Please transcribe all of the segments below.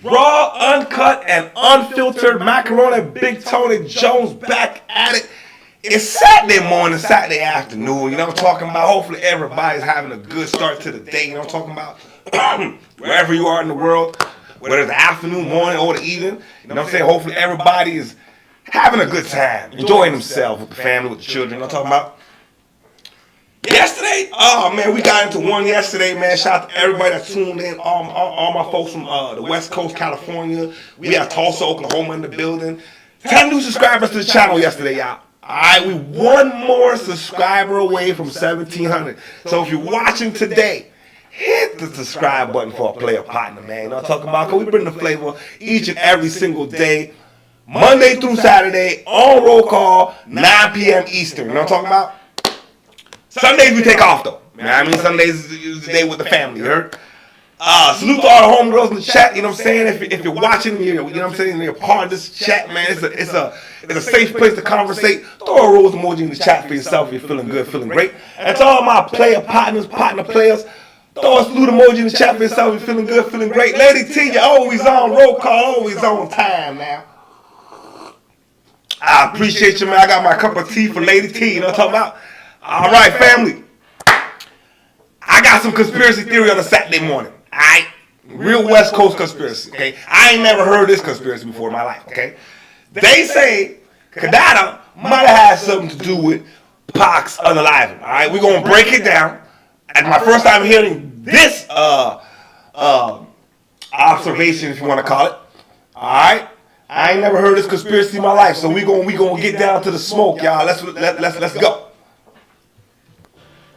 Raw, uncut, and unfiltered macaroni. Big Tony Jones back at it. It's Saturday morning, Saturday afternoon. You know what I'm talking about? Hopefully everybody's having a good start to the day. You know what I'm talking about? Wherever you are in the world, whether it's the afternoon, morning, or the evening. You know what I'm saying? Hopefully everybody is having a good time, enjoying themselves with the family, with the children. You know what I'm talking about? Yesterday, oh man, we got into one yesterday, man. Shout out to everybody that tuned in. All my folks from the West Coast, California. We have Tulsa, Oklahoma in the building. 10 new subscribers to the channel yesterday, y'all. Alright, we one more subscriber away from 1,700. So if you're watching today, hit the subscribe button for a player partner, man. You know what I'm talking about? Because we bring the flavor each and every single day, Monday through Saturday, on roll call, 9 p.m. Eastern. You know what I'm talking about? Sundays we take off though. You know what I mean? Sundays is the day with the family, you heard? Salute to all the homegirls in the chat, you know what I'm saying? If you're watching, you know what I'm saying, you're part of this chat, man. It's a safe place to conversate. Throw a rose emoji in the chat for yourself if you're feeling good, feeling great. And to all my player partners, partner players, throw a salute emoji in the chat for yourself if you're feeling good, feeling great. Lady T, you're always on roll call, always on time now. I appreciate you, man. I got my cup of tea for Lady T, you know what I'm talking about? All right, family. I got some conspiracy theory on a Saturday morning. All right, real West Coast conspiracy. Okay, I ain't never heard this conspiracy before in my life. Okay, they say Kidada might have had something to do with Pac's unaliving. All right, we're gonna break it down. And my first time hearing this observation, if you want to call it. All right, I ain't never heard this conspiracy in my life. So we gonna get down to the smoke, y'all. Let's go.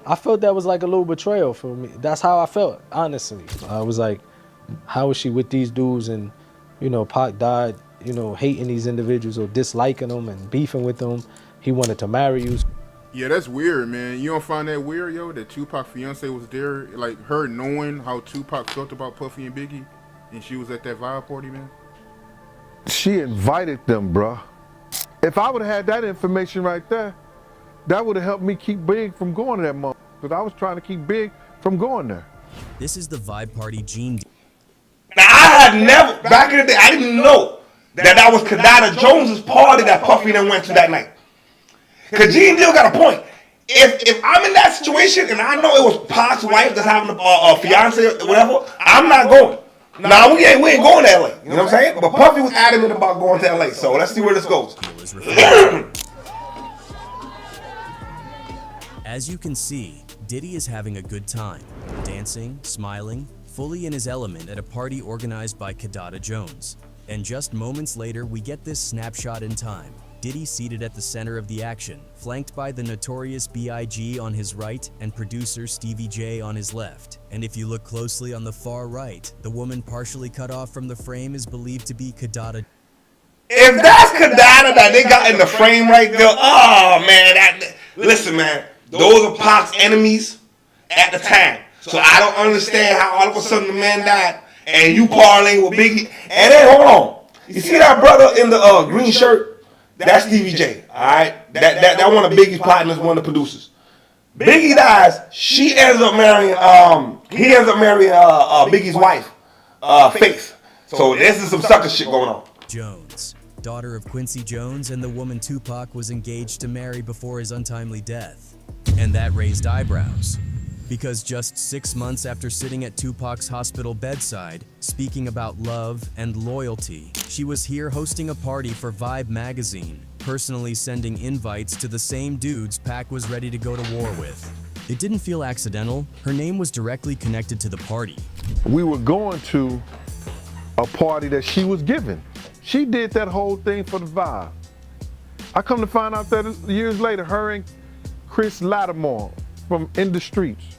I felt that was like a little betrayal for me. That's how I felt, honestly. I was like, how is she with these dudes? And, you know, Pac died, you know, hating these individuals or disliking them and beefing with them. He wanted to marry you. Yeah, that's weird, man. You don't find that weird, yo, that 2Pac's fiance was there? Like, her knowing how 2Pac felt about Puffy and Biggie, and she was at that vibe party, man? She invited them, bruh. If I would have had that information right there, that would have helped me keep Big from going to that month. Because I was trying to keep Big from going there. This is the vibe party Gene. Now, I had never, back in the day, I didn't know that was Kidada Jones' party that Puffy then went to that night. Because Gene Deal got a point. If I'm in that situation and I know it was Pac's wife that's having a fiance or whatever, I'm not going. Nah, we ain't going to LA. You know what I'm saying? But Puffy was adamant about going to LA. So let's see where this goes. As you can see, Diddy is having a good time, dancing, smiling, fully in his element at a party organized by Kidada Jones. And just moments later, we get this snapshot in time. Diddy seated at the center of the action, flanked by the notorious B.I.G. on his right and producer Stevie J on his left. And if you look closely on the far right, the woman partially cut off from the frame is believed to be Kidada. If that's Kidada that they got in the frame right there, oh man, listen man, those are Pac's enemies at the time. So I don't understand how all of a sudden the man died and you parlaying with Biggie. And then hold on, you see that brother in the green shirt? That's Stevie J. All right, that one of Biggie's partners, one of the producers. Biggie dies. She ends up marrying. He ends up marrying Biggie's wife, Faith. So this is some sucker shit going on. Jones, daughter of Quincy Jones and the woman 2Pac was engaged to marry before his untimely death. And that raised eyebrows. Because just 6 months after sitting at 2Pac's hospital bedside, speaking about love and loyalty, she was here hosting a party for Vibe magazine, personally sending invites to the same dudes Pac was ready to go to war with. It didn't feel accidental. Her name was directly connected to the party. We were going to a party that she was giving. She did that whole thing for the vibe. I come to find out that years later, her and Chris Lattimore from In the Streets,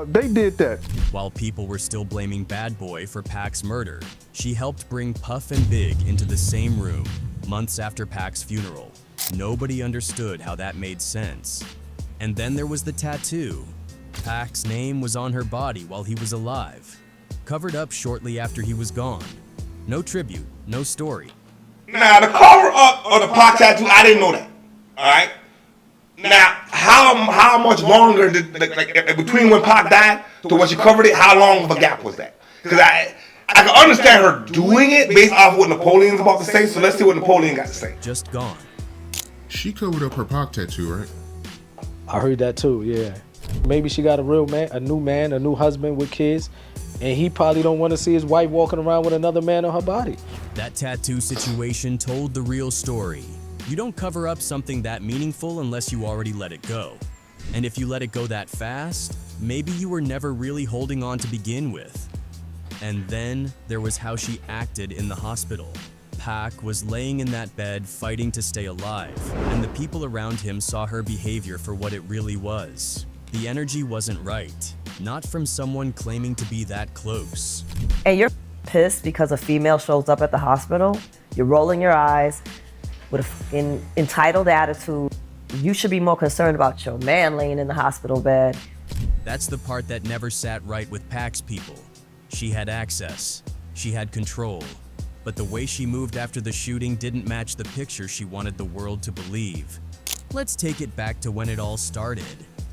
they did that. While people were still blaming Bad Boy for Pac's murder, she helped bring Puff and Big into the same room months after Pac's funeral. Nobody understood how that made sense. And then there was the tattoo. Pac's name was on her body while he was alive, covered up shortly after he was gone. No tribute, no story. Now the cover up of the Pac tattoo, I didn't know that. All right. Now, how much longer did between when Pac died to when she covered it? How long of a gap was that? Because I I can understand her doing it based off what Napoleon's about to say. So let's see what Napoleon got to say. Just gone. She covered up her Pac tattoo, right? I heard that too, yeah. Maybe she got a real man, a new husband with kids, and he probably don't want to see his wife walking around with another man on her body. That tattoo situation told the real story. You don't cover up something that meaningful unless you already let it go. And if you let it go that fast, maybe you were never really holding on to begin with. And then there was how she acted in the hospital. Pac was laying in that bed fighting to stay alive, and the people around him saw her behavior for what it really was. The energy wasn't right, not from someone claiming to be that close. And you're pissed because a female shows up at the hospital, you're rolling your eyes with an entitled attitude. You should be more concerned about your man laying in the hospital bed. That's the part that never sat right with Pac's people. She had access, she had control, but the way she moved after the shooting didn't match the picture she wanted the world to believe. Let's take it back to when it all started.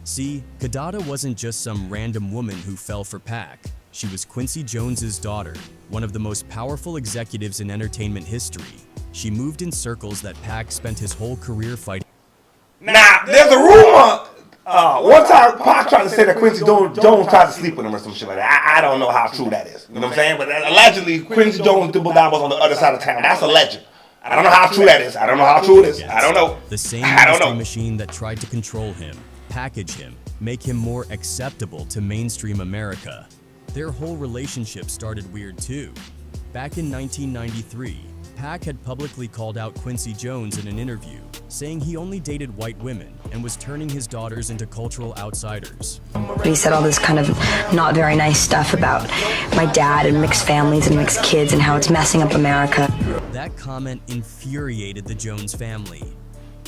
See, Kidada wasn't just some random woman who fell for Pac. She was Quincy Jones's daughter, one of the most powerful executives in entertainment history. She moved in circles that Pac spent his whole career fighting. Now, there's a rumor. One time, Pac tried to say that Quincy Jones tried to sleep with him or some shit like that. I don't know how true that is. You know what I'm saying? But allegedly, Quincy Jones' double down was on the other side of town. That's a legend. I don't know how true that is. I don't know how true it is. I don't know. The same industry machine that tried to control him, package him, make him more acceptable to mainstream America. Their whole relationship started weird too. Back in 1993, Pac had publicly called out Quincy Jones in an interview, saying he only dated white women and was turning his daughters into cultural outsiders. He said all this kind of not very nice stuff about my dad and mixed families and mixed kids and how it's messing up America. That comment infuriated the Jones family.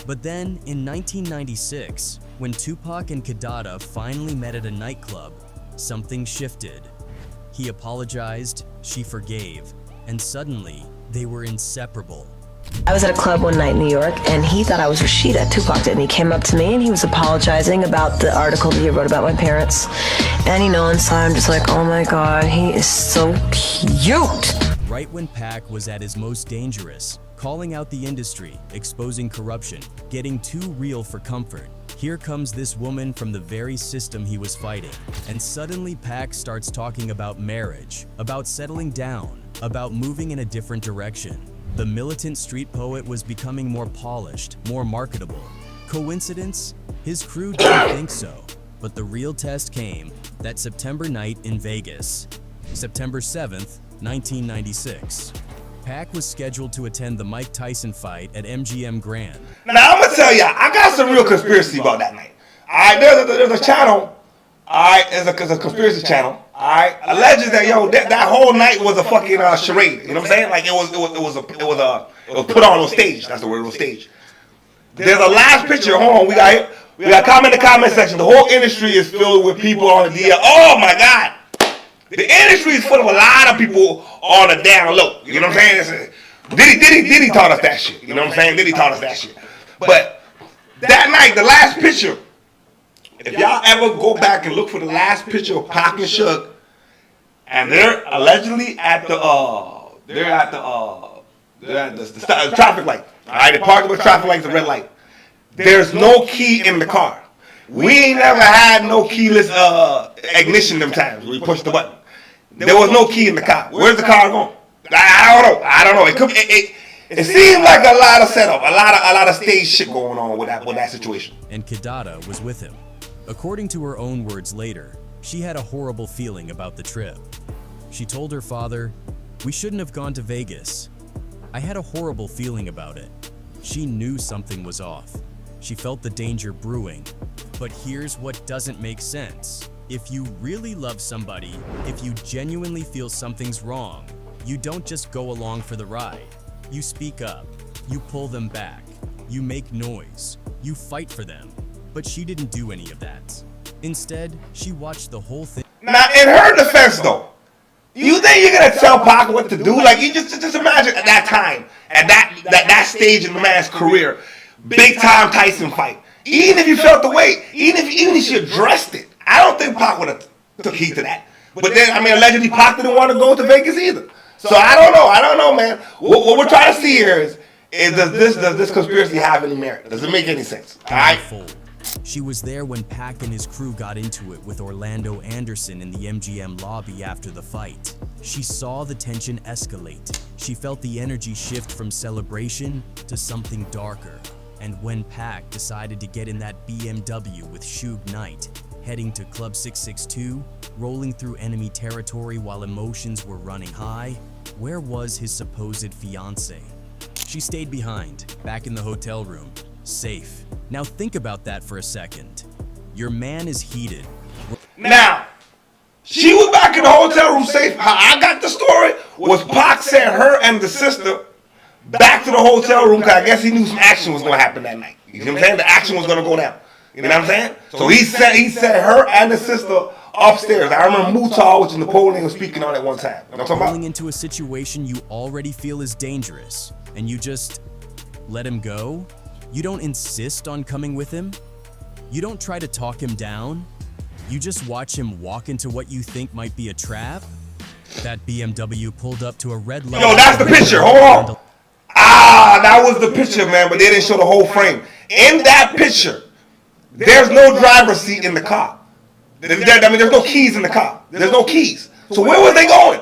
But then, in 1996, when Tupac and Kidada finally met at a nightclub, something shifted. He apologized, she forgave, and suddenly, they were inseparable. I was at a club one night in New York, and he thought I was Rashida. Tupac did, and he came up to me, and he was apologizing about the article that he wrote about my parents. And inside I'm just like, oh my God, he is so cute. Right when Pac was at his most dangerous, calling out the industry, exposing corruption, getting too real for comfort, here comes this woman from the very system he was fighting. And suddenly Pac starts talking about marriage, about settling down, about moving in a different direction. The militant street poet was becoming more polished, more marketable. Coincidence? His crew didn't think so. But the real test came that September night in Vegas. September 7th, 1996. Pac was scheduled to attend the Mike Tyson fight at MGM Grand. Now, I'm going to tell y'all, I got some real conspiracy about that night. All right, there's a channel. All right, it's a conspiracy channel. All right, alleges that that whole night was a fucking charade. You know what I'm saying? Like it was put on stage. That's the word. It was stage. There's a last picture. Hold on, we got comment in the comment section. The whole industry is filled with people on the DL. Oh my God, the industry is full of a lot of people on the down low. You know what I'm saying? Diddy taught us that shit. You know what I'm saying? Diddy taught us that shit. But that night, the last picture. If y'all ever go back and look for the last picture of Pac and Suge, and they're allegedly at the traffic light. All right, they parked with traffic lights, the red light. There's no key in the car. We ain't never had no keyless ignition them times where you push the button. There was no key in the car. Where's the car going? I don't know. It seemed like a lot of setup, a lot of stage shit going on with that situation. And Kidada was with him. According to her own words later, she had a horrible feeling about the trip. She told her father, "We shouldn't have gone to Vegas. I had a horrible feeling about it." She knew something was off. She felt the danger brewing. But here's what doesn't make sense. If you really love somebody, if you genuinely feel something's wrong, you don't just go along for the ride. You speak up. You pull them back. You make noise. You fight for them. But she didn't do any of that. Instead, she watched the whole thing. Now, in her defense, though, you think you're gonna tell Pac what to do? Like, you just imagine at that time, at that stage in the man's career, big time Tyson fight. Even if you felt the weight, even if she addressed it, I don't think Pac would have took heed to that. But then, I mean, allegedly Pac didn't want to go to Vegas either. So I don't know, man. What we're trying to see here is does this conspiracy have any merit? Does it make any sense? All right. She was there when Pac and his crew got into it with Orlando Anderson in the MGM lobby after the fight. She saw the tension escalate. She felt the energy shift from celebration to something darker. And when Pac decided to get in that BMW with Suge Knight, heading to Club 662, rolling through enemy territory while emotions were running high, where was his supposed fiancée? She stayed behind, back in the hotel room, safe. Now think about that for a second. Your man is heated. Now, she was back in the hotel room safe. How I got the story was Pac sent her and the sister back to the hotel room because I guess he knew some action was going to happen that night. You know what I'm saying? The action was going to go down. You know what I'm saying? So he sent her and the sister upstairs. I remember Mutah, which is Napoleon, was speaking on it one time. You know what I'm talking about? Rolling into a situation you already feel is dangerous, and you just let him go? You don't insist on coming with him? You don't try to talk him down? You just watch him walk into what you think might be a trap? That BMW pulled up to a red light. Yo, that's the picture. Hold on. That was the picture, man, but they didn't show the whole frame. In that picture, there's no driver's seat in the car. There's no keys in the car. There's no keys. So where was they going?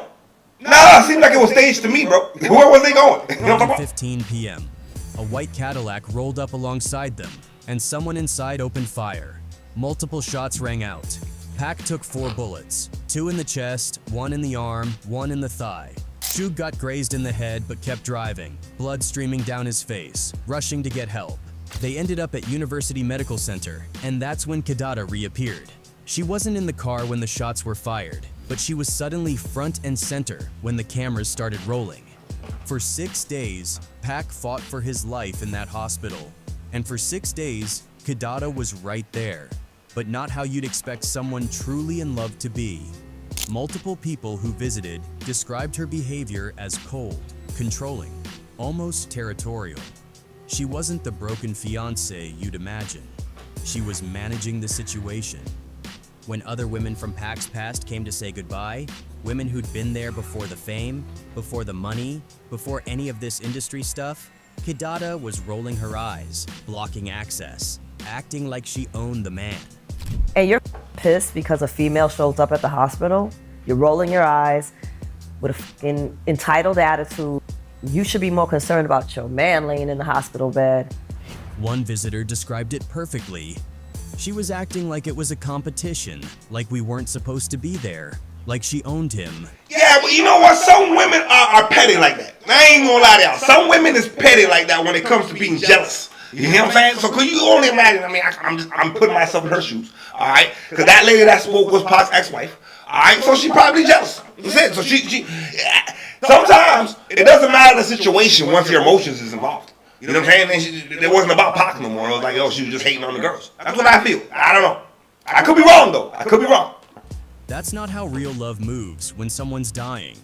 Nah, it seemed like it was staged to me, bro. Where was they going? You know what I'm talking about? 15 p.m. A white Cadillac rolled up alongside them, and someone inside opened fire. Multiple shots rang out. Pac took 4 bullets, 2 in the chest, 1 in the arm, 1 in the thigh. Suge got grazed in the head but kept driving, blood streaming down his face, rushing to get help. They ended up at University Medical Center, and that's when Kidada reappeared. She wasn't in the car when the shots were fired, but she was suddenly front and center when the cameras started rolling. For 6 days, Pac fought for his life in that hospital. And for 6 days, Kidada was right there, but not how you'd expect someone truly in love to be. Multiple people who visited described her behavior as cold, controlling, almost territorial. She wasn't the broken fiancée you'd imagine. She was managing the situation. When other women from Pac's past came to say goodbye, women who'd been there before the fame, before the money, before any of this industry stuff, Kidada was rolling her eyes, blocking access, acting like she owned the man. And you're pissed because a female shows up at the hospital, you're rolling your eyes with a fucking entitled attitude. You should be more concerned about your man laying in the hospital bed. One visitor described it perfectly. She was acting like it was a competition, like we weren't supposed to be there, like she owned him. Yeah, but you know what? Some women are petty like that. I ain't gonna lie to y'all. Some women is petty like that when it comes to being jealous. You hear what I'm saying? So could you only imagine? I mean, I'm putting myself in her shoes. All right, because that lady that spoke was Pac's ex-wife. All right, so she probably jealous. That's it. So she sometimes it doesn't matter the situation once your emotions is involved. You know what I'm saying? And it wasn't about Pac no more. It was like, oh, she was just hating on the girls. That's what I feel. I don't know. I could be wrong though. I could be wrong. That's not how real love moves when someone's dying.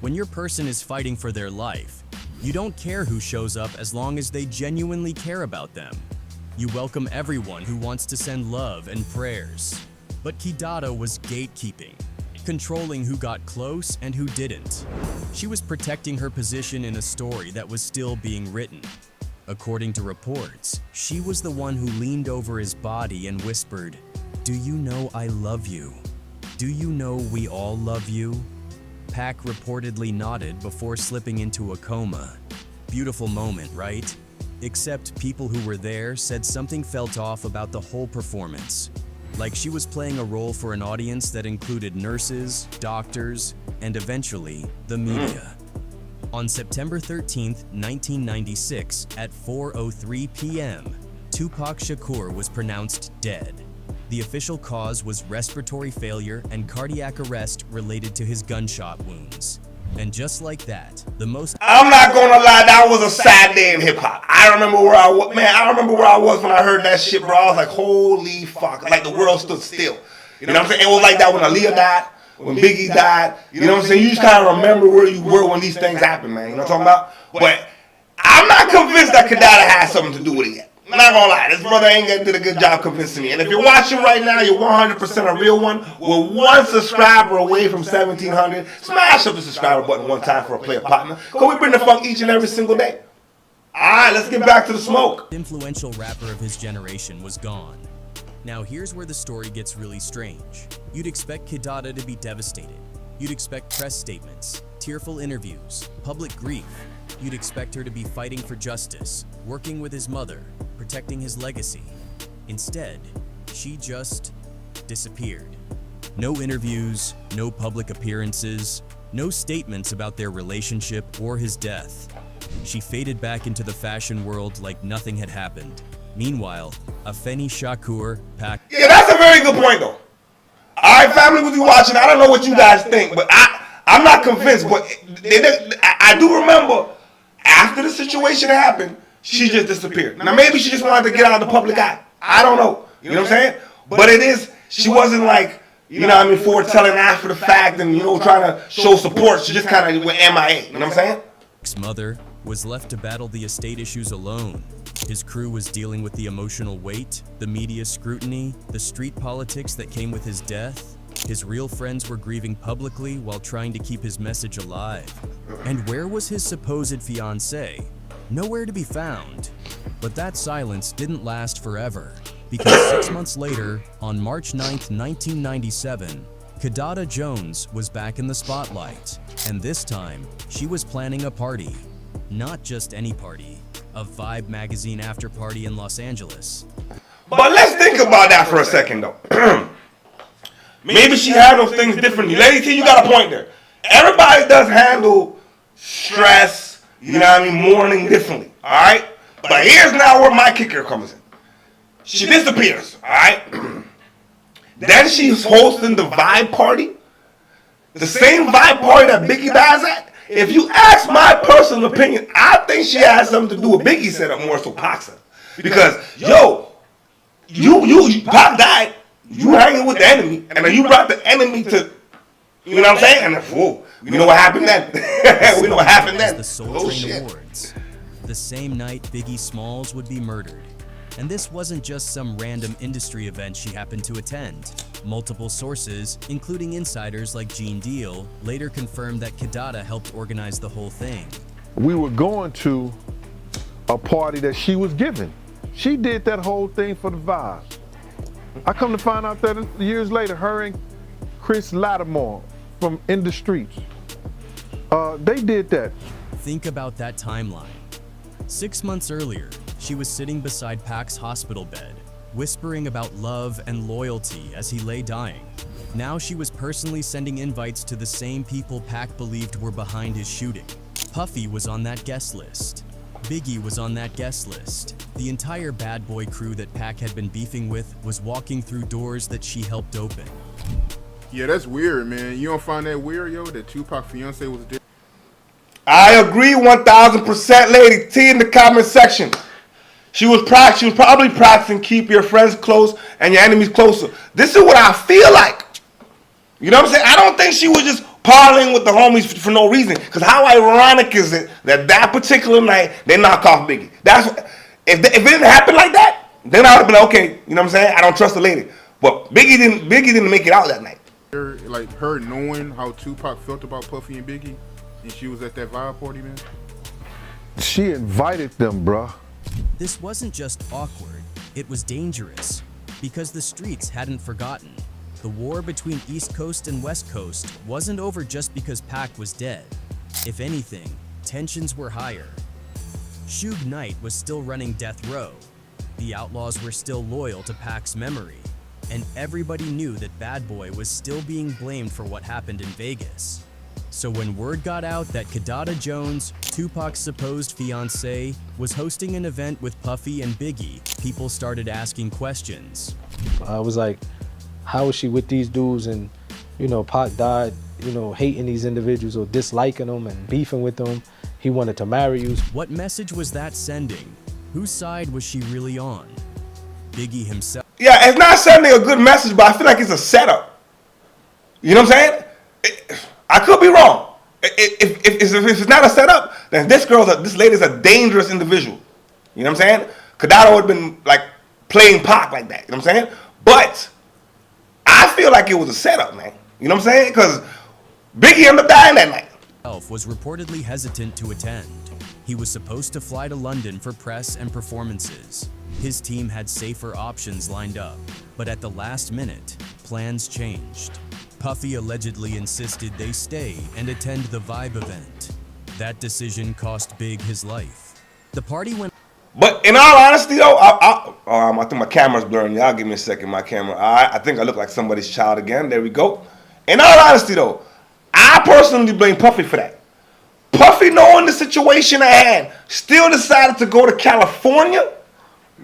When your person is fighting for their life, you don't care who shows up as long as they genuinely care about them. You welcome everyone who wants to send love and prayers. But Kidada was gatekeeping, controlling who got close and who didn't. She was protecting her position in a story that was still being written. According to reports, she was the one who leaned over his body and whispered, "Do you know I love you? Do you know we all love you?" Pac reportedly nodded before slipping into a coma. Beautiful moment, right? Except people who were there said something felt off about the whole performance. Like she was playing a role for an audience that included nurses, doctors, and eventually, the media. On September 13th, 1996, at 4:03 p.m., Tupac Shakur was pronounced dead. The official cause was respiratory failure and cardiac arrest related to his gunshot wounds. And just like that, I'm not gonna lie, that was a sad day in hip hop. I remember where I was, man. I remember where I was when I heard that shit, bro. I was like, holy fuck! Like the world stood still. You know what I'm saying? It was like that when Aaliyah died, when Biggie died. You know what I'm saying? You just kind of remember where you were when these things happened, man. You know what I'm talking about? But I'm not convinced that Kidada had something to do with it yet. Not gonna lie, this brother ain't did a good job convincing me. And if you're watching right now, you're 100% a real one. We're one subscriber away from 1,700. Smash up the subscriber button one time for a player partner. Cause we bring the funk each and every single day. Alright, let's get back to the smoke. Influential rapper of his generation was gone. Now here's where the story gets really strange. You'd expect Kidada to be devastated. You'd expect press statements, tearful interviews, public grief. You'd expect her to be fighting for justice, working with his mother, protecting his legacy. Instead, she just disappeared. No interviews, no public appearances, no statements about their relationship or his death. She faded back into the fashion world like nothing had happened. Meanwhile, Afeni Shakur packed. Yeah, that's a very good point though. Alright, family, with you watching, I don't know what you guys think, but I'm not convinced, but I do remember after the situation happened, she just disappeared. Now maybe she just wanted to get out of the public eye. I don't know. You know what I'm saying? But it is, she wasn't like, you know what I mean, foretelling after the fact and, you know, trying to show support. She just kind of went MIA. You know what I'm saying? His mother was left to battle the estate issues alone. His crew was dealing with the emotional weight, the media scrutiny, the street politics that came with his death. His real friends were grieving publicly while trying to keep his message alive. And where was his supposed fiancée? Nowhere to be found. But that silence didn't last forever, because 6 months later, on March 9th, 1997, Kidada Jones was back in the spotlight. And this time, she was planning a party. Not just any party, a Vibe magazine after party in Los Angeles. But let's think about that for a second though. Maybe she handles things differently. Lady T, you got a point there. Everybody does handle stress, you know what I mean, mourning differently, alright? But here's now where my kicker comes in. She disappears, alright? Then she's hosting the Vibe party. The same Vibe party that Biggie dies at. If you ask my personal opinion, I think she has something to do with Biggie set up more so Pac. Because, yo, you Pac died, you hanging with the enemy, and then you brought the enemy to, you know what I'm saying? And then, whoa, we know what happened then. We know what happened then. The Soul Train Awards. The same night Biggie Smalls would be murdered. And this wasn't just some random industry event she happened to attend. Multiple sources, including insiders like Gene Deal, later confirmed that Kidada helped organize the whole thing. We were going to a party that she was giving. She did that whole thing for the vibe. I come to find out that years later, her and Chris Lattimore from In the Streets, they did that. Think about that timeline. 6 months earlier, she was sitting beside Pac's hospital bed, whispering about love and loyalty as he lay dying. Now she was personally sending invites to the same people Pac believed were behind his shooting. Puffy was on that guest list. Biggie was on that guest list. The entire bad boy crew that Pac had been beefing with was walking through doors that she helped open. Yeah, that's weird, man. You don't find that weird, yo, that 2Pac's fiancée was dead? I agree 1,000%, Lady T in the comment section. She was probably practicing keep your friends close and your enemies closer. This is what I feel like. You know what I'm saying? I don't think she was just parlaying with the homies for no reason. Because how ironic is it that particular night they knock off Biggie? That's if it didn't happen like that, then I would have been like, okay. You know what I'm saying? I don't trust the lady. But Biggie didn't make it out that night. Like her knowing how 2Pac felt about Puffy and Biggie, and she was at that Vibe party, man. She invited them, bruh. This wasn't just awkward, it was dangerous. Because the streets hadn't forgotten. The war between East Coast and West Coast wasn't over just because Pac was dead. If anything, tensions were higher. Suge Knight was still running death row. The Outlaws were still loyal to Pac's memory. And everybody knew that Bad Boy was still being blamed for what happened in Vegas. So when word got out that Kidada Jones, 2Pac's supposed fiancée, was hosting an event with Puffy and Biggie, people started asking questions. I was like, how is she with these dudes? And, you know, Pac died, you know, hating these individuals or disliking them and beefing with them. He wanted to marry you. What message was that sending? Whose side was she really on? Biggie himself. Yeah, it's not sending a good message, but I feel like it's a setup. You know what I'm saying? I could be wrong. If it's not a setup, then this lady's a dangerous individual. You know what I'm saying? Kidada would have been like playing Pac like that. You know what I'm saying? But I feel like it was a setup, man. You know what I'm saying? Because Biggie ended up dying that night. Was reportedly hesitant to attend. He was supposed to fly to London for press and performances. His team had safer options lined up, but at the last minute, plans changed. Puffy allegedly insisted they stay and attend the Vibe event. That decision cost Big his life. The party went. But in all honesty, though, I think my camera's blurring. Y'all give me a second, my camera. All right, I think I look like somebody's child again. There we go. In all honesty, though, I personally blame Puffy for that. Puffy, knowing the situation at hand, still decided to go to California.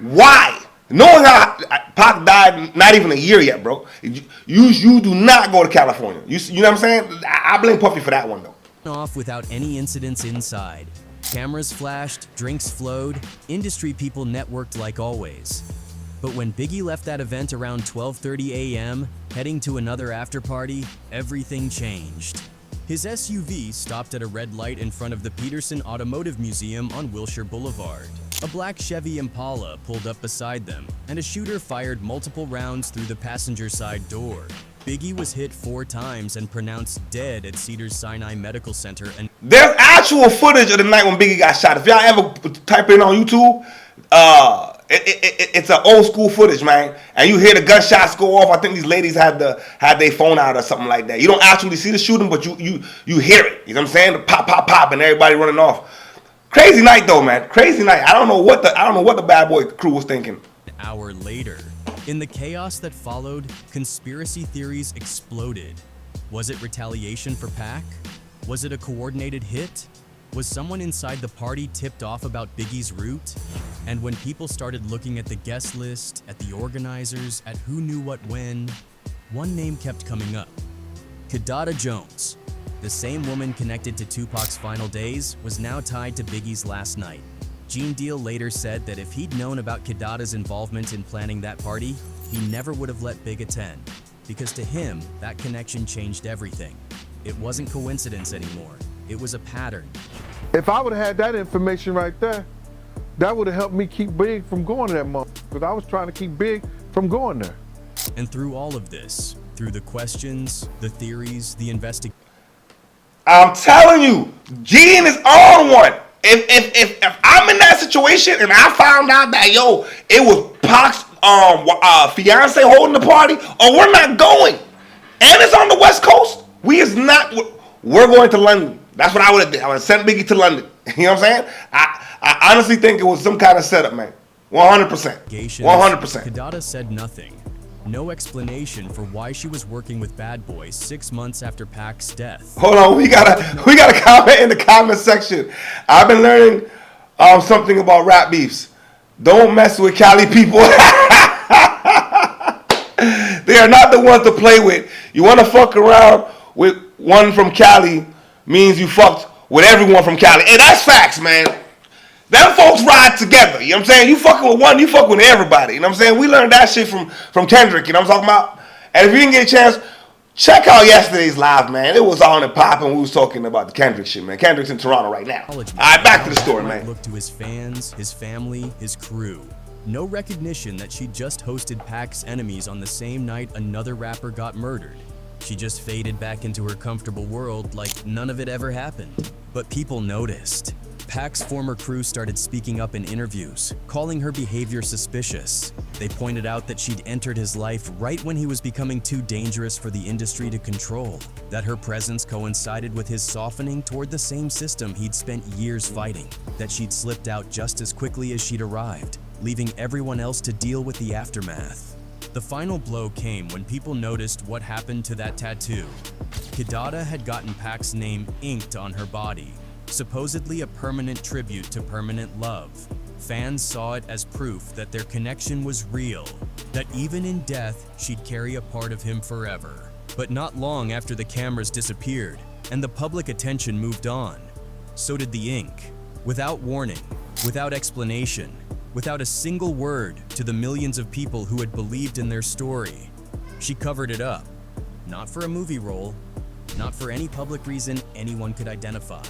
Why? Knowing how Pac died not even a year yet, bro. You do not go to California. You know what I'm saying? I blame Puffy for that one, though. Off without any incidents inside. Cameras flashed, drinks flowed, industry people networked like always. But when Biggie left that event around 12:30 a.m., heading to another after party, everything changed. His SUV stopped at a red light in front of the Peterson Automotive Museum on Wilshire Boulevard. A black Chevy Impala pulled up beside them, and a shooter fired multiple rounds through the passenger side door. Biggie was hit 4 times and pronounced dead at Cedars-Sinai Medical Center. And there's actual footage of the night when Biggie got shot. If y'all ever type in on YouTube, it's an old school footage, man. And you hear the gunshots go off. I think these ladies had their phone out or something like that. You don't actually see the shooting, but you hear it. You know what I'm saying? The pop, pop, pop, and everybody running off. Crazy night though, man. Crazy night. I don't know what the Bad Boy crew was thinking. An hour later, in the chaos that followed, conspiracy theories exploded. Was it retaliation for Pac? Was it a coordinated hit? Was someone inside the party tipped off about Biggie's route? And when people started looking at the guest list, at the organizers, at who knew what when, one name kept coming up. Kidada Jones. The same woman connected to Tupac's final days was now tied to Biggie's last night. Gene Deal later said that if he'd known about Kidada's involvement in planning that party, he never would have let Big attend, because to him, that connection changed everything. It wasn't coincidence anymore. It was a pattern. If I would have had that information right there, that would have helped me keep Big from going to that month, because I was trying to keep Big from going there. And through all of this, through the questions, the theories, the investigation, I'm telling you, Gene is on one. If I'm in that situation and I found out that it was Pac's fiance holding the party, we're not going, and it's on the West Coast, we're going to London. That's what I would have did. I would have sent Biggie to London. You know what I'm saying? I honestly think it was some kind of setup, man. 100%. 100%. Kidada said nothing. No explanation for why she was working with Bad Boy 6 months after Pac's death. Hold on, we got a comment in the comment section. I've been learning something about rap beefs. Don't mess with Cali people. They are not the ones to play with. You want to fuck around with one from Cali means you fucked with everyone from Cali. And that's facts, man. Them folks ride together, you know what I'm saying? You fucking with one, you fuck with everybody, you know what I'm saying? We learned that shit from Kendrick, you know what I'm talking about? And if you didn't get a chance, check out yesterday's live, man. It was on and popping. We was talking about the Kendrick shit, man. Kendrick's in Toronto right now. All right, back to the story, man. Look to his fans, his family, his crew. No recognition that she just hosted Pac's enemies on the same night another rapper got murdered. She just faded back into her comfortable world like none of it ever happened. But people noticed. Pac's former crew started speaking up in interviews, calling her behavior suspicious. They pointed out that she'd entered his life right when he was becoming too dangerous for the industry to control, that her presence coincided with his softening toward the same system he'd spent years fighting, that she'd slipped out just as quickly as she'd arrived, leaving everyone else to deal with the aftermath. The final blow came when people noticed what happened to that tattoo. Kidada had gotten Pac's name inked on her body, supposedly a permanent tribute to permanent love. Fans saw it as proof that their connection was real, that even in death, she'd carry a part of him forever. But not long after the cameras disappeared and the public attention moved on, so did the ink. Without warning, without explanation, without a single word to the millions of people who had believed in their story, she covered it up. Not for a movie role, not for any public reason anyone could identify.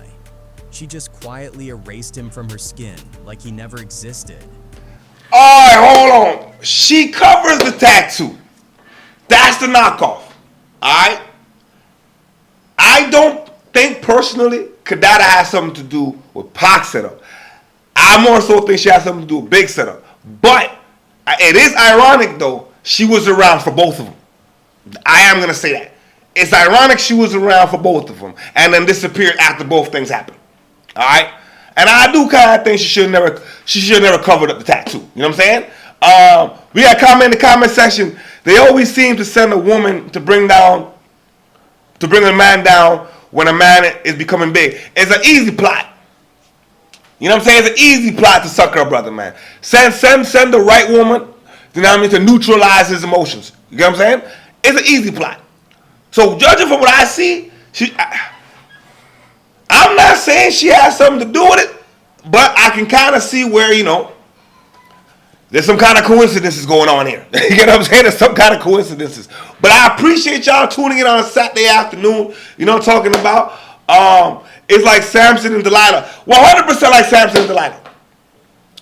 She just quietly erased him from her skin like he never existed. All right, hold on. She covers the tattoo. That's the knockoff. All right. I don't think personally Kidada has something to do with Pac setup. I more so think she has something to do with Big setup. But it is ironic though. She was around for both of them. I am gonna say that. It's ironic she was around for both of them and then disappeared after both things happened. All right. And I do kind of think she should never covered up the tattoo. You know what I'm saying? We got a comment in the comment section. They always seem to send a woman to bring a man down when a man is becoming big. It's an easy plot. You know what I'm saying? It's an easy plot to sucker a brother, man. Send the right woman, you know what I mean, to neutralize his emotions. You know what I'm saying? It's an easy plot. So judging from what I see, I'm not saying she has something to do with it, but I can kind of see where, you know, there's some kind of coincidences going on here. You know what I'm saying? There's some kind of coincidences. But I appreciate y'all tuning in on a Saturday afternoon. You know what I'm talking about? It's like Samson and Delilah. 100% like Samson and Delilah.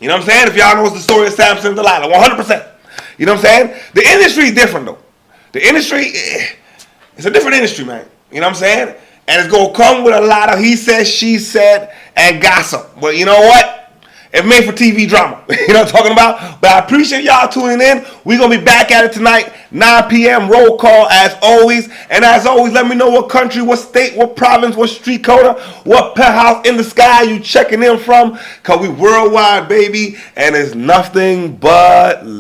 You know what I'm saying? If y'all know the story of Samson and Delilah. 100%. You know what I'm saying? The industry is different, though. The industry, it's a different industry, man. You know what I'm saying? And it's going to come with a lot of he said, she said, and gossip. But you know what? It's made for TV drama. You know what I'm talking about? But I appreciate y'all tuning in. We're going to be back at it tonight, 9 p.m. roll call as always. And as always, let me know what country, what state, what province, what street corner, what penthouse in the sky you checking in from. Because we worldwide, baby. And it's nothing but